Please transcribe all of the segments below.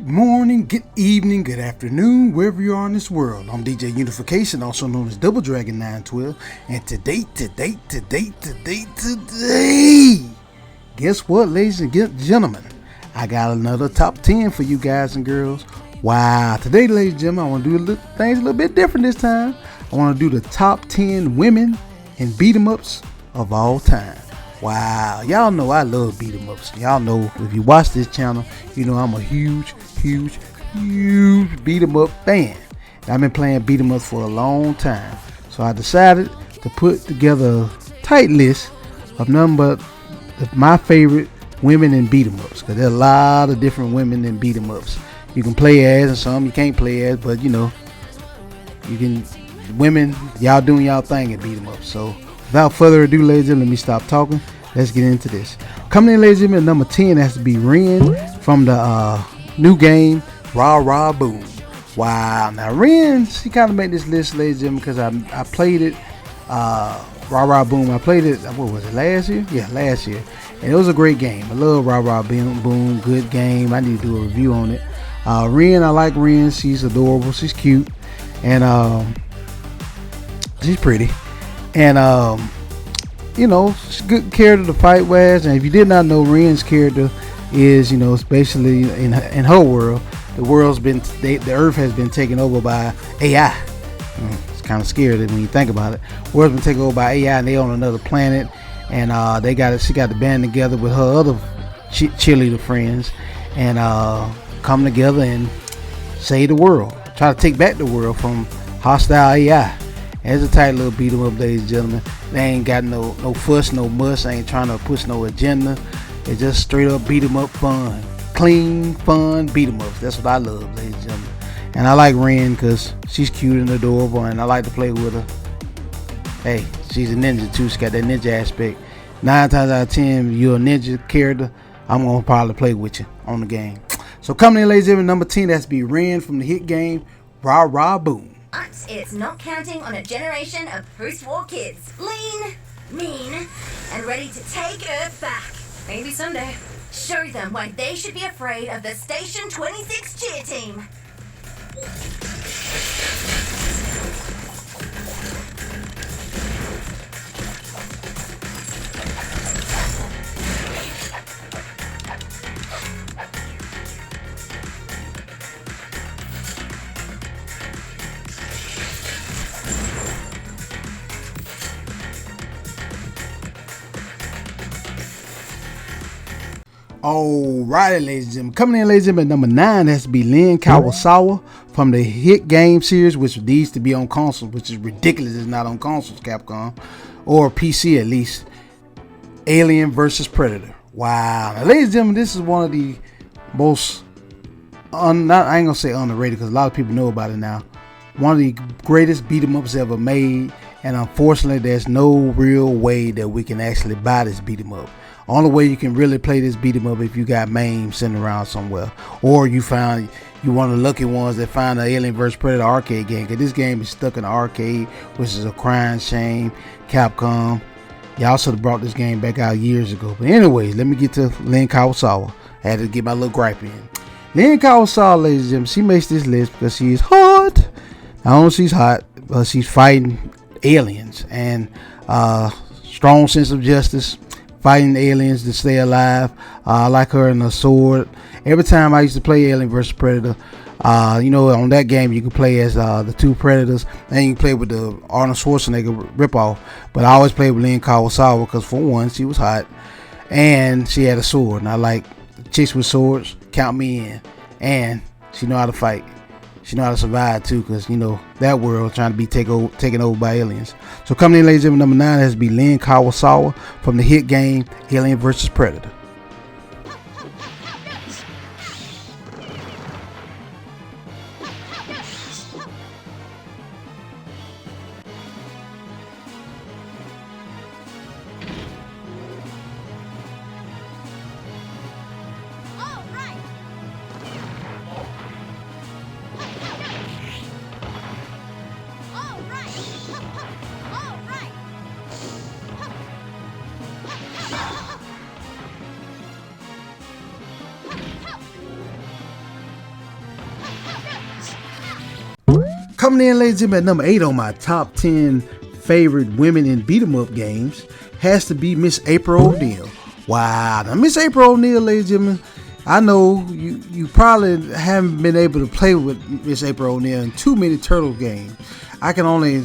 Good morning, good evening, good afternoon, wherever you are in this world. I'm DJ Unification, also known as Double Dragon 912, and today, guess what, ladies and gentlemen? I got another top 10 for you guys and girls. Wow, today, ladies and gentlemen, I want to do things a little bit different this time. I want to do the top 10 women in beat-em-ups of all time. Wow, y'all know I love beat 'em ups. Y'all know if you watch this channel, you know I'm a huge beat 'em up fan. I've been playing beat 'em ups for a long time. So I decided to put together a tight list of nothing but my favorite women in beat 'em ups. Because there's a lot of different women in beat 'em ups. You can play as and some you can't play as, but you know, you can, women, y'all doing y'all thing in beat 'em ups. So without further ado, ladies and gentlemen, let me stop talking. Let's get into this. Coming in, ladies and gentlemen, number 10 has to be Ren from the new game, Rah Rah Boom. Wow. Now, Ren, she kind of made this list, ladies and gentlemen, because I played it, Rah Rah Boom. I played it, what was it, last year? Yeah, last year. And it was a great game. I love Rah Rah Boom. Good game. I need to do a review on it. Ren, I like Ren. She's adorable. She's cute. And she's pretty. And you know, she's a good character to fight with. And if you did not know, Ren's character is, you know, it's basically in her world, the Earth has been taken over by AI. It's kind of scary when you think about it. The world's been taken over by AI, and they on another planet. And she got to band together with her other cheerleader friends, and come together and save the world, try to take back the world from hostile AI. It's a tight little beat 'em up, ladies and gentlemen. They ain't got no fuss, no muss. Ain't trying to push no agenda. It's just straight up beat 'em up fun. Clean, fun beat 'em ups. That's what I love, ladies and gentlemen. And I like Ren because she's cute and adorable, and I like to play with her. Hey, she's a ninja too. She got that ninja aspect. 9 times out of 10, you're a ninja character, I'm going to probably play with you on the game. So coming in, ladies and gentlemen, number 10, that's be Ren from the hit game, Rah Rah Boom. But it's not counting on a generation of post-war kids. Lean, mean, and ready to take Earth back. Maybe someday. Show them why they should be afraid of the Station 26 cheer team. Alrighty, ladies and gentlemen. Coming in, ladies and gentlemen, number 9 has to be Lin Kawasawa from the hit game series, which needs to be on consoles, which is ridiculous. It's not on consoles, Capcom, or PC at least. Alien vs Predator. Wow. Now, ladies and gentlemen, this is one of the most, I ain't gonna say underrated because a lot of people know about it now. One of the greatest beat 'em ups ever made, and unfortunately, there's no real way that we can actually buy this beat 'em up. Only way you can really play this beat 'em up if you got MAME sitting around somewhere, or you one of the lucky ones that find the Alien vs Predator arcade game. Cause this game is stuck in the arcade, which is a crying shame. Capcom, y'all should have brought this game back out years ago. But anyways, let me get to Lin Kawasawa. I had to get my little gripe in. Lin Kawasawa, ladies and gentlemen, she makes this list because she's hot. Not only she's hot, but she's fighting aliens and strong sense of justice. Fighting aliens to stay alive. I like her and her sword. Every time I used to play Alien vs Predator, you know, on that game you can play as the two Predators, and you can play with the Arnold Schwarzenegger ripoff. But I always played with Lin Kawasawa because, for one, she was hot and she had a sword. And I like chicks with swords. Count me in. And she know how to fight. She know how to survive too, because you know that world trying to be taken over by aliens. So coming in, ladies and gentlemen, number 9 has to be Lin Kawasawa from the hit game Alien vs Predator. Coming in, ladies and gentlemen, at number 8 on my top 10 favorite women in beat 'em up games has to be Miss April O'Neil. Wow, now Miss April O'Neil, ladies and gentlemen, I know you probably haven't been able to play with Miss April O'Neil in too many Turtles games. I can only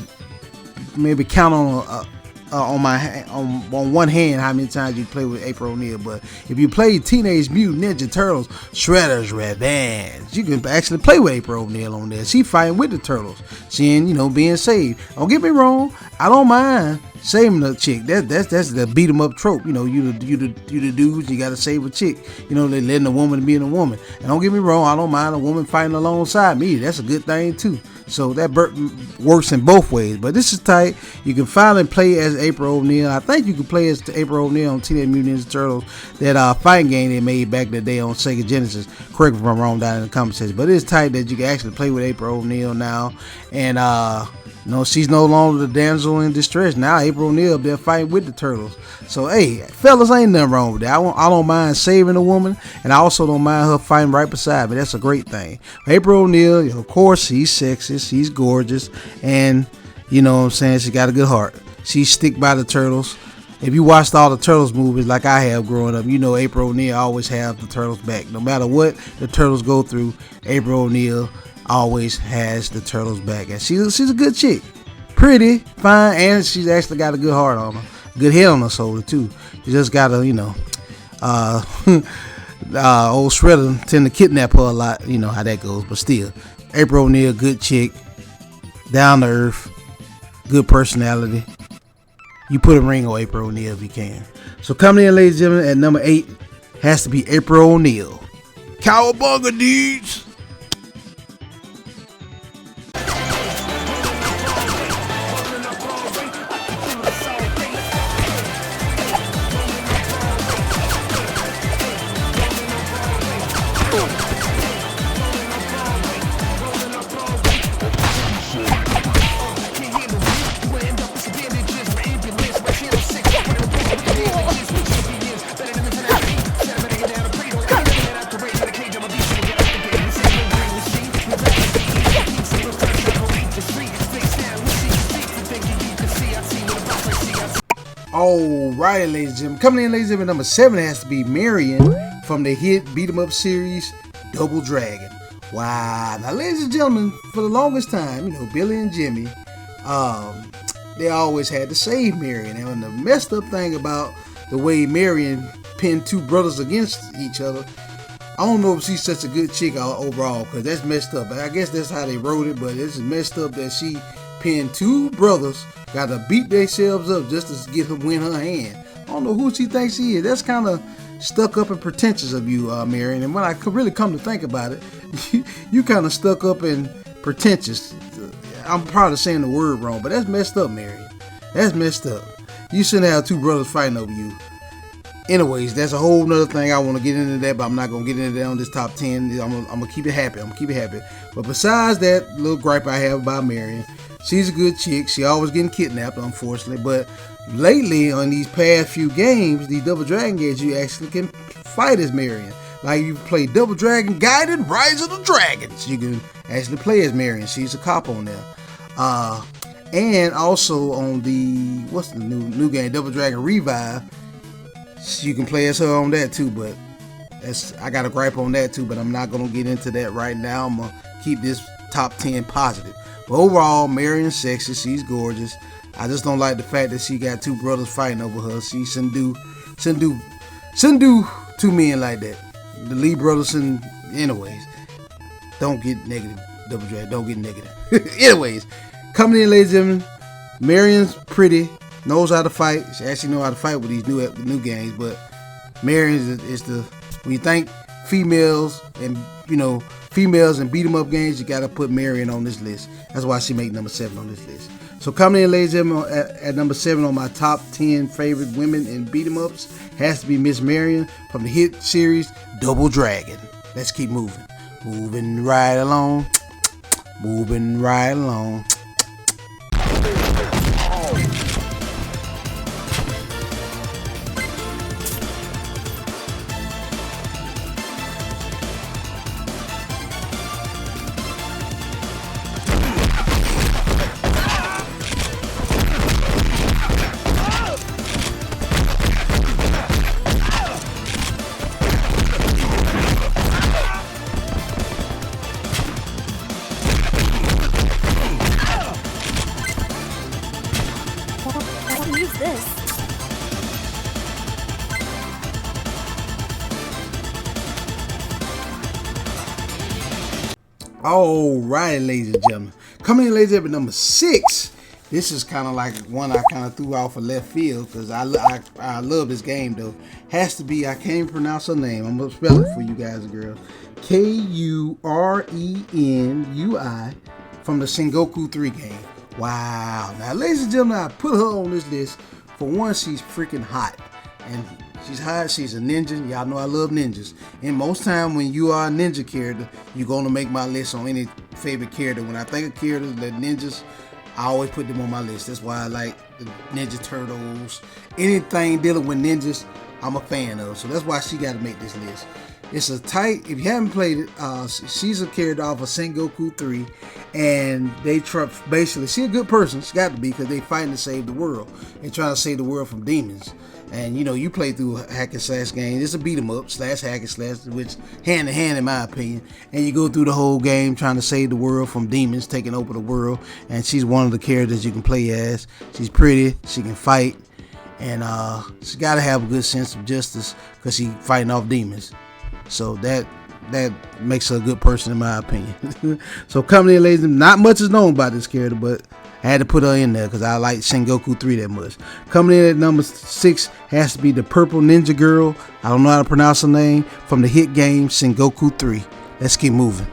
maybe count on one hand how many times you play with April O'Neil. But if you play Teenage Mutant Ninja Turtles Shredder's Revenge, you can actually play with April O'Neil on there. She fighting with the Turtles. She ain't, being saved. Don't get me wrong, I don't mind saving a chick. That's the beat 'em up trope. You the dudes, you gotta save a chick. They letting a woman be a woman. And don't get me wrong, I don't mind a woman fighting alongside me. That's a good thing too. So that works in both ways. But this is tight. You can finally play as April O'Neil. I think you can play as April O'Neil on Teenage Mutant Ninja Turtles, that fighting game they made back in the day on Sega Genesis. Correct me if I'm wrong down in the comment section. But it's tight that you can actually play with April O'Neil now. And she's no longer the damsel in distress. Now April O'Neil up there fighting with the Turtles. So hey, fellas, ain't nothing wrong with that. I don't mind saving a woman, and I also don't mind her fighting right beside me. That's a great thing. April O'Neil, of course, she's sexy, she's gorgeous, and you know what I'm saying, she got a good heart. She stick by the Turtles. If you watched all the Turtles movies like I have growing up, April O'Neil always have the Turtles back. No matter what the Turtles go through, April O'Neil always has the Turtles back. And she's a good chick. Pretty, fine, and she's actually got a good heart on her. Good head on her shoulder too. You just gotta, old Shredder tend to kidnap her a lot. You know how that goes. But still, April O'Neil, good chick, down to earth, good personality. You put a ring on April O'Neil if you can. So coming in, ladies and gentlemen, at number 8 has to be April O'Neil. Cowabunga, dudes! Alright, ladies and gentlemen. Coming in, ladies and gentlemen, number 7 has to be Marion from the hit beat 'em up series Double Dragon. Wow. Now, ladies and gentlemen, for the longest time, Billy and Jimmy, they always had to save Marion. And the messed up thing about the way Marion pinned two brothers against each other, I don't know if she's such a good chick overall, because that's messed up. I guess that's how they wrote it, but it's messed up that she pinned two brothers, got to beat themselves up just to get her win her hand. I don't know who she thinks she is. That's kind of stuck up and pretentious of you, Marion. And when I could really come to think about it, you kind of stuck up and pretentious. I'm probably saying the word wrong, but that's messed up, Marion. That's messed up. You shouldn't have two brothers fighting over you. Anyways, that's a whole nother thing. I want to get into that, but I'm not going to get into that on this top 10. I'm going to keep it happy. But besides that little gripe I have about Marion, she's a good chick. She always getting kidnapped, unfortunately. But lately, on these past few games, these Double Dragon games, you actually can fight as Marion. Like you play Double Dragon Gaiden Rise of the Dragons, you can actually play as Marion. She's a cop on there. And also on the, what's the new game, Double Dragon Revive, you can play as her on that too. But I got a gripe on that too, but I'm not going to get into that right now. I'm going to keep this top 10 positive. But overall, Marion's sexy, she's gorgeous. I just don't like the fact that she got two brothers fighting over her. She shouldn't do two men like that. The Lee brothers shouldn't. Anyways, don't get negative, Double Dragon. Don't get negative. Anyways, coming in, ladies and gentlemen, Marion's pretty, knows how to fight. She actually knows how to fight with these new games. But Marion is the, when you think females and females and beat 'em up games, you gotta put Marion on this list. That's why she made number 7 on this list. So coming in, ladies and gentlemen, at number 7 on my top 10 favorite women in beat 'em ups has to be Miss Marion from the hit series Double Dragon. Let's keep moving. Moving right along. Moving right along. All right, ladies and gentlemen. Coming in, ladies and gentlemen, number 6. This is kind of like one I kind of threw off of left field because I love this game, though. Has to be, I can't even pronounce her name. I'm going to spell it for you guys and girls. Kurenui from the Sengoku 3 game. Wow. Now, ladies and gentlemen, I put her on this list. For one, she's freaking hot. And she's hot. She's a ninja. Y'all know I love ninjas. And most time when you are a ninja character, you're going to make my list on any favorite character. When I think of characters that ninjas, I always put them on my list. That's why I like the Ninja Turtles. Anything dealing with ninjas, I'm a fan of. So that's why she got to make this list. It's a tight, if you haven't played it, she's a character off of Sengoku 3. And they basically, she's a good person. She got to be because they fighting to save the world. And trying to save the world from demons. And you know, you play through a hack and slash game. It's a beat 'em up / hack and slash, which hand in hand in my opinion. And you go through the whole game trying to save the world from demons taking over the world. And she's one of the characters you can play as. She's pretty, she can fight, and she gotta have a good sense of justice because she's fighting off demons. So that makes her a good person in my opinion. So coming in, ladies, not much is known about this character, but I had to put her in there because I like Sengoku 3 that much. Coming in at number 6 has to be the Purple Ninja Girl. I don't know how to pronounce her name. From the hit game Sengoku 3. Let's keep moving.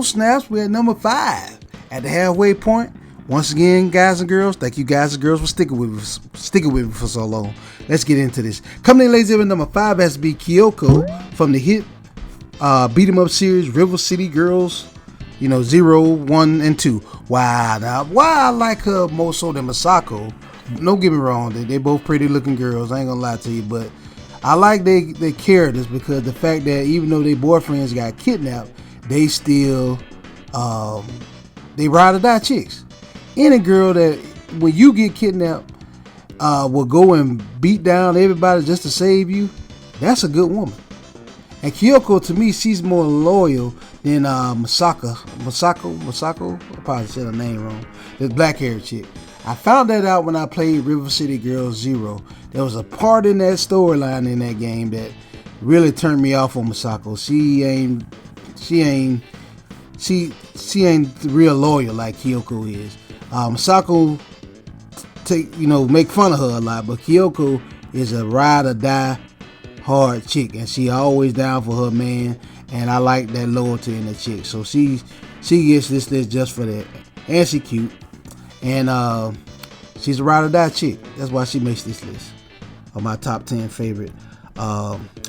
Snaps, we're at number 5 at the halfway point. Once again, guys and girls, thank you guys and girls for sticking with me for so long. Let's get into this. Coming in, ladies and gentlemen, number 5 has to be Kyoko from the hit beat 'em up series River City Girls, 0, 1, and 2. Wow, now why I like her more so than Masako, don't get me wrong, they both pretty looking girls, I ain't gonna lie to you, but I like their characters because the fact that even though their boyfriends got kidnapped, they still they ride or die chicks. Any girl that when you get kidnapped will go and beat down everybody just to save you, that's a good woman. And Kyoko, to me, she's more loyal than Masako, I probably said her name wrong, the black haired chick. I found that out when I played River City Girls 0. There was a part in that storyline in that game that really turned me off on Masako. She ain't real loyal like Kyoko is. Masako make fun of her a lot, but Kyoko is a ride or die hard chick, and she always down for her man, and I like that loyalty in the chick. So she gets this list just for that, and she cute, and she's a ride or die chick. That's why she makes this list of my top 10 favorite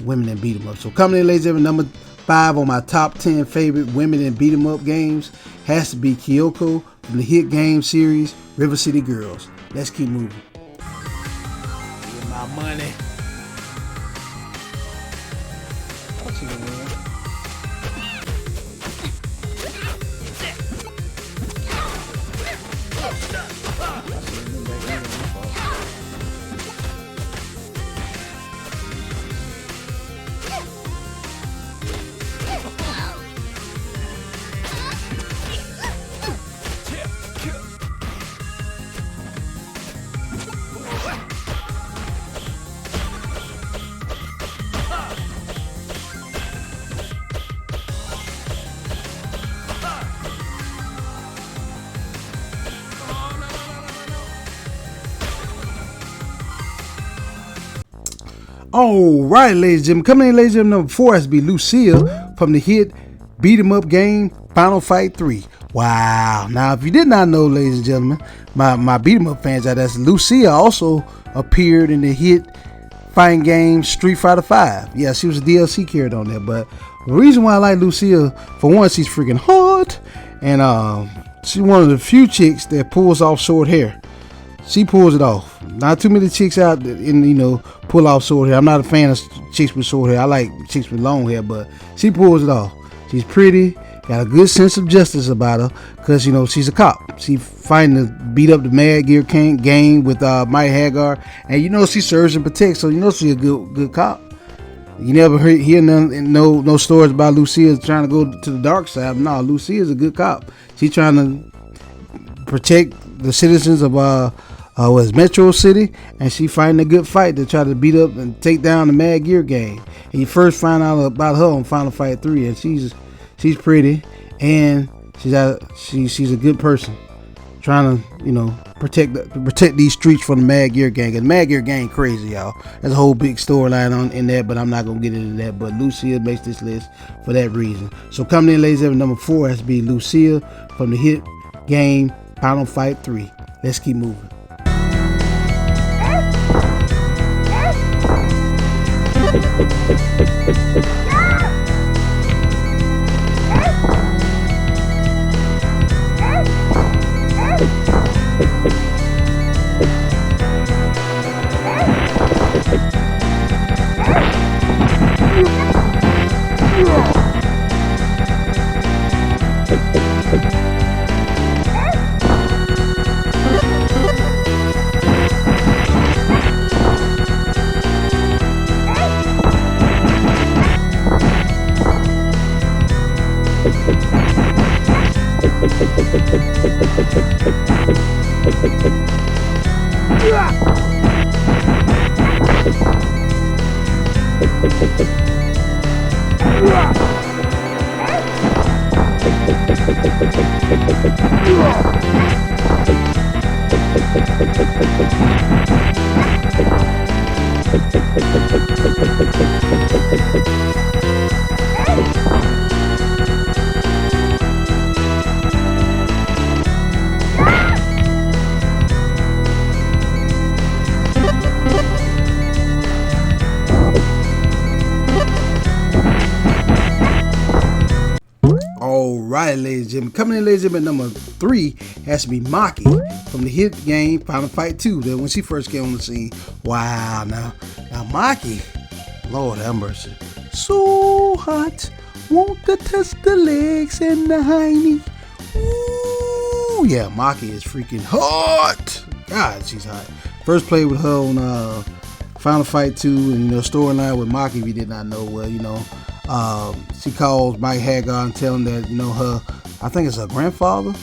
women in beat 'em up. So coming in, ladies and gentlemen, number 5 on my top 10 favorite women in beat 'em up games has to be Kyoko from the hit game series River City Girls. Let's keep moving. Get my money. All right, ladies and gentlemen. Coming in, ladies and gentlemen, number 4 has to be Lucille from the hit Beat 'em Up game Final Fight 3. Wow. Now, if you did not know, ladies and gentlemen, my Beat 'em Up fans out there, Lucille also appeared in the hit fighting game Street Fighter 5. Yeah, she was a DLC character on there. But the reason why I like Lucille, for one, she's freaking hot. And she's one of the few chicks that pulls off short hair. She pulls it off. Not too many chicks out and pull off short hair. I'm not a fan of chicks with short hair. I like chicks with long hair, but she pulls it off. She's pretty, got a good sense of justice about her, because she's a cop. She fighting to beat up the Mad Gear gang with Mike Hagar, and she serves and protects, so she's a good cop. You never hear no stories about Lucille trying to go to the dark side. No, Lucille's a good cop. She's trying to protect the citizens of Metro City, and she fighting a good fight to try to beat up and take down the Mad Gear gang. And you first find out about her on Final Fight 3, and she's pretty, and she's a good person, trying to protect these streets from the Mad Gear gang. And the Mad Gear gang crazy, y'all. There's a whole big storyline in that, but I'm not gonna get into that. But Lucille makes this list for that reason. So coming in, ladies and gentlemen, number 4 has to be Lucille from the hit game Final Fight 3. Let's keep moving. Alright, ladies and gentlemen. Coming in, ladies and gentlemen, number 3 has to be Maki from the hit game Final Fight 2. That when she first came on the scene. Wow, now Maki, Lord have mercy, so hot. Want to test the legs and the hiney. Ooh, yeah, Maki is freaking hot. God, she's hot. First played with her on Final Fight 2, and the storyline with Maki, if you did not know, well, she calls Mike Hagar and tell him that, her, I think it's her grandfather,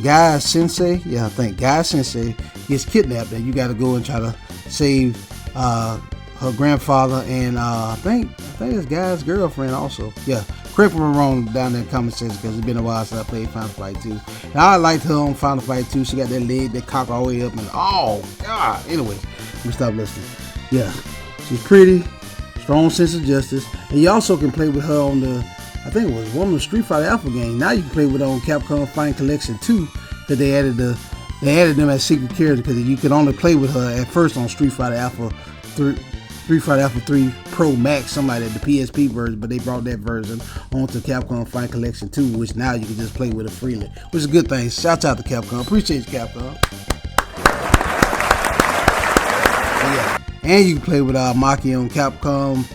Guy Sensei, yeah, I think Guy Sensei gets kidnapped, and you got to go and try to save her grandfather, and I think it's Guy's girlfriend also. Yeah, correct me if I'm wrong down there in the comment section, because it's been a while since I played Final Fight 2. And I liked her on Final Fight 2. She got that leg that cock all the way up, and oh god. Anyways, let me stop listening. Yeah, she's pretty, strong sense of justice, and you also can play with her on the, I think it was one of the Street Fighter Alpha game. Now you can play with her on Capcom Fighting Collection 2, because they added them as secret characters, because you could only play with her at first on Street Fighter Alpha 3. Street Fighter Alpha 3 Pro Max, somebody at the PSP version, but they brought that version onto Capcom Fighting Collection 2, which now you can just play with it freely, which is a good thing. Shout out to Capcom. Appreciate you, Capcom. Yeah. And you can play with Maki on Capcom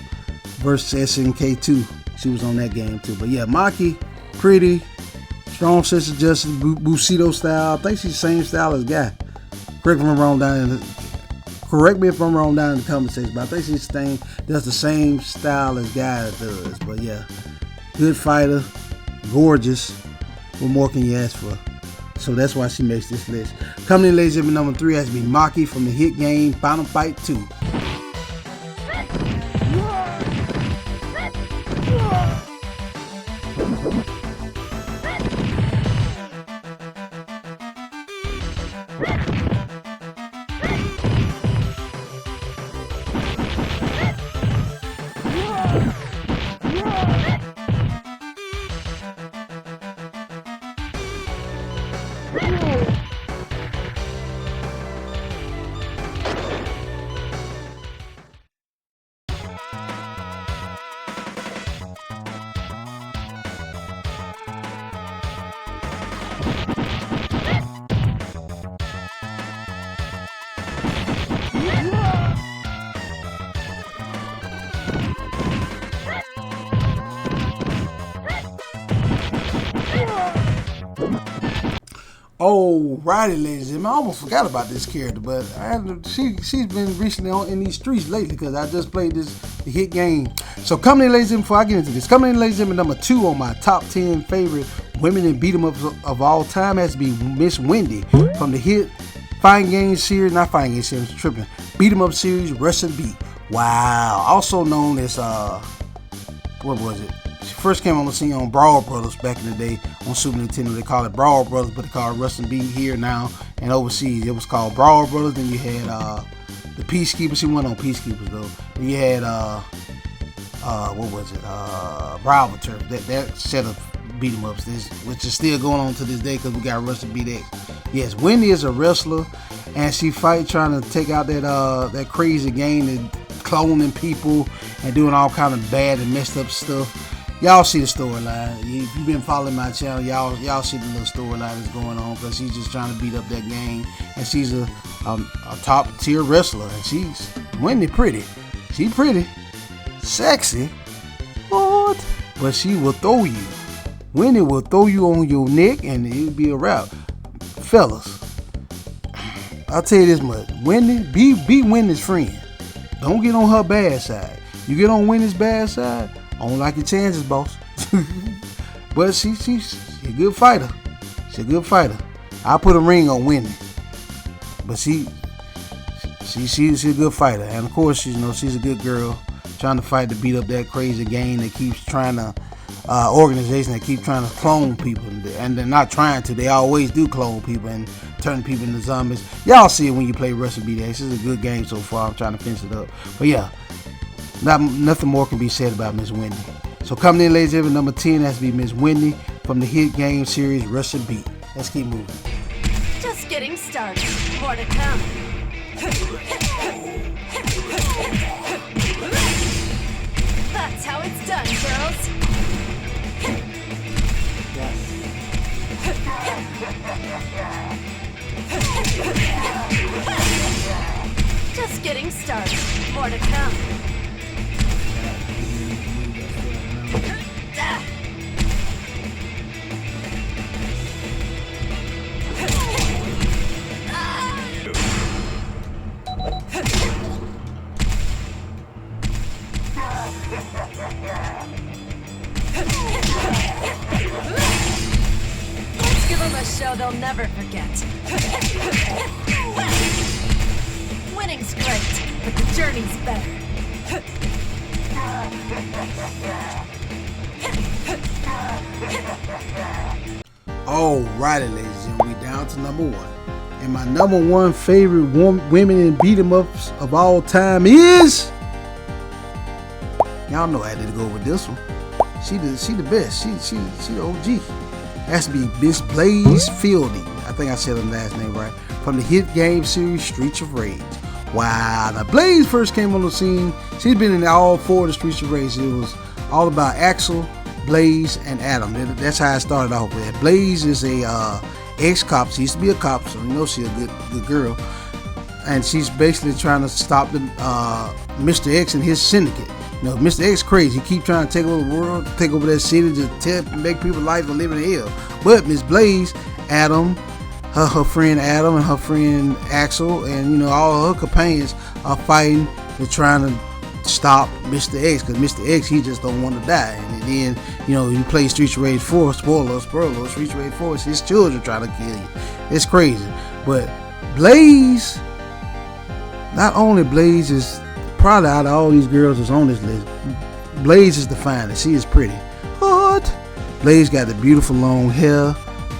vs SNK 2. She was on that game too. But yeah, Maki, pretty, strong sense of justice, Bushido style. I think she's the same style as Guy. Correct me if I'm wrong down in the comment section, but I think she's does the same style as Guy does. But yeah, good fighter, gorgeous. What more can you ask for? So that's why she makes this list. Coming in, ladies and gentlemen, number 3 has to be Maki from the hit game Final Fight 2. Alrighty, ladies and gentlemen, I almost forgot about this character, but she's been recently in these streets lately because I just played the hit game. So coming in, ladies and gentlemen, before I get into this, coming in, ladies and gentlemen, number 2 on my top 10 favorite women in beat 'em ups of all time has to be Miss Wendy from the hit Fighting Game series, not Fighting Game series, tripping, beat 'em up series, Rush and Beat. Wow, also known as what was it? She first came on the scene on Brawl Brothers back in the day on Super Nintendo. They call it Brawl Brothers, but they call it Rush and Beat here now and overseas. It was called Brawl Brothers. Then you had the Peacekeepers. She went on Peacekeepers though. Then you had what was it? Bravo Turf. That set of beat 'em ups, which is still going on to this day because we got Rush and Beat X. Yes, Wendy is a wrestler, and she fight trying to take out that crazy game and cloning people and doing all kind of bad and messed up stuff. Y'all see the storyline. If you've been following my channel, y'all see the little storyline that's going on because she's just trying to beat up that game, and she's a top tier wrestler, and she's Wendy pretty. She pretty, sexy, what? But she will throw you. Wendy will throw you on your neck, and it'll be a wrap. Fellas, I'll tell you this much: Wendy, be Wendy's friend. Don't get on her bad side. You get on Wendy's bad side, I don't like your chances, boss. But she's a good fighter. She's a good fighter. I put a ring on Wendy, but she's a good fighter, and of course she's a good girl trying to fight to beat up that crazy gang that keeps trying to organization that keep trying to clone people, and they're not trying to. They always do clone people and turn people into zombies. Y'all see it when you play Rush and Beat X. It's a good game so far. I'm trying to finish it up, but yeah. Nothing more can be said about Miss Wendy. So coming in, ladies and gentlemen, number 10 has to be Miss Wendy from the hit game series Rush and Beat. Let's keep moving. Just getting started. More to come. That's how it's done, girls. Just getting started. More to come. Let's give them a show they'll never forget. Winning's great, but the journey's better. Alrighty, ladies and gentlemen, we down to number 1. And my number 1 favorite women in beat 'em ups of all time is, y'all know I had to go with this one. She the best. She the OG. Has to be Miss Blaze Fielding. I think I said her last name right. From the hit game series Streets of Rage. Wow. Now Blaze first came on the scene. She's been in all 4 of the Streets of Rage. It was all about Axel, Blaze, and Adam. That's how I started off with it. Blaze is a ex-cop. She used to be a cop, so you know she's a good girl. And she's basically trying to stop the Mr. X and his syndicate. You know, Mr. X crazy. He keep trying to take over the world, take over that city, just make people's life a living hell. But Miss Blaze, Adam, her friend Adam and her friend Axel, and all of her companions are fighting to trying to stop Mr. X, because Mr. X, he just don't want to die. And then you play Streets of Rage 4, spoiler, Streets of Rage 4, it's his children trying to kill you. It's crazy. But Blaze, not only Blaze is probably out of all these girls that's on this list, Blaze is the finest. She is pretty. What? Blaze got the beautiful long hair,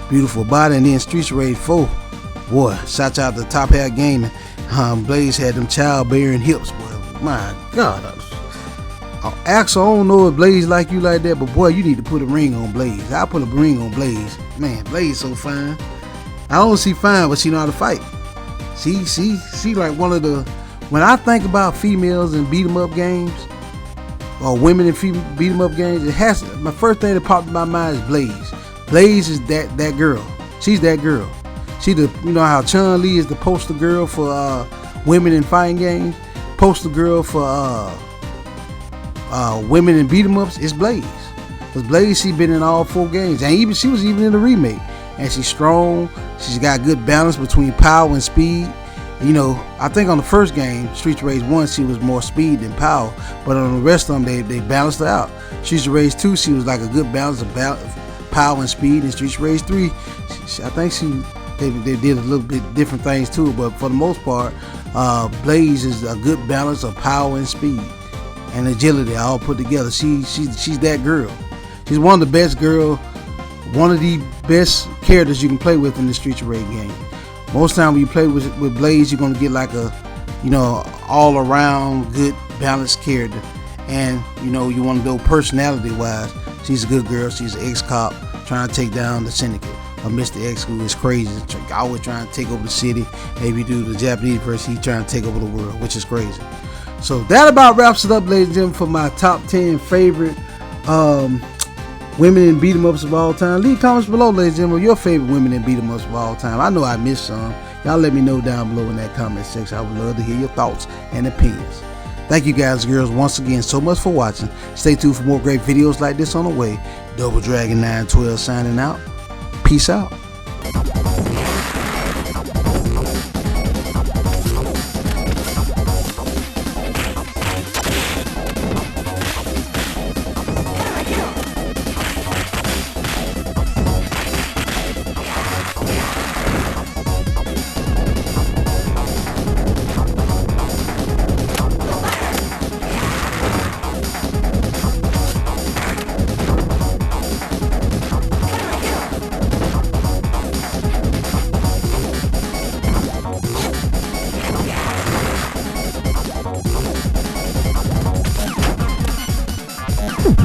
beautiful body, and then Streets of Rage 4, boy, shout out to Top Hat Gaming. Blaze had them childbearing hips, boy. My God. Axel, I don't know if Blaze like you like that, but boy, you need to put a ring on Blaze. I'll put a ring on Blaze. Man, Blaze so fine. I don't see fine, but she know how to fight. She like one of the, when I think about females in beat 'em up games, or women in beat 'em up games, my first thing that popped in my mind is Blaze. Blaze is that girl. She's that girl. She how Chun-Li is the poster girl for women in fighting games. Poster girl for women in beat 'em ups is Blaze. Because Blaze, she been in all 4 games, and she was even in the remake. And she's strong, She's got good balance between power and speed. You know, I think on the first game, Streets of Rage 1, she was more speed than power. But on the rest of them, they balanced her out. Streets of Rage 2, she was like a good balance of power and speed. And Streets of Rage 3, I think they did a little bit different things too. But for the most part, Blaze is a good balance of power and speed and agility all put together. She's that girl. She's one of the best girl, one of the best characters you can play with in the Streets of Rage game. Most time when you play with Blaze, you're gonna get like a, you know, all around good balanced character. And you know, you want to go personality wise, she's a good girl. She's an ex-cop trying to take down the syndicate. Mr. X, who is crazy, always trying to take over the city. Maybe do the Japanese person, he's trying to take over the world, which is crazy. So that about wraps it up, ladies and gentlemen, for my top 10 favorite women in beat 'em ups of all time. Leave comments below, ladies and gentlemen, your favorite women in beat 'em ups of all time. I know I missed some. Y'all let me know down below in that comment section. I would love to hear your thoughts and opinions. Thank you guys and girls once again so much for watching. Stay tuned for more great videos like this on the way. Double Dragon 912 signing out. Peace out.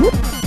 Whoop.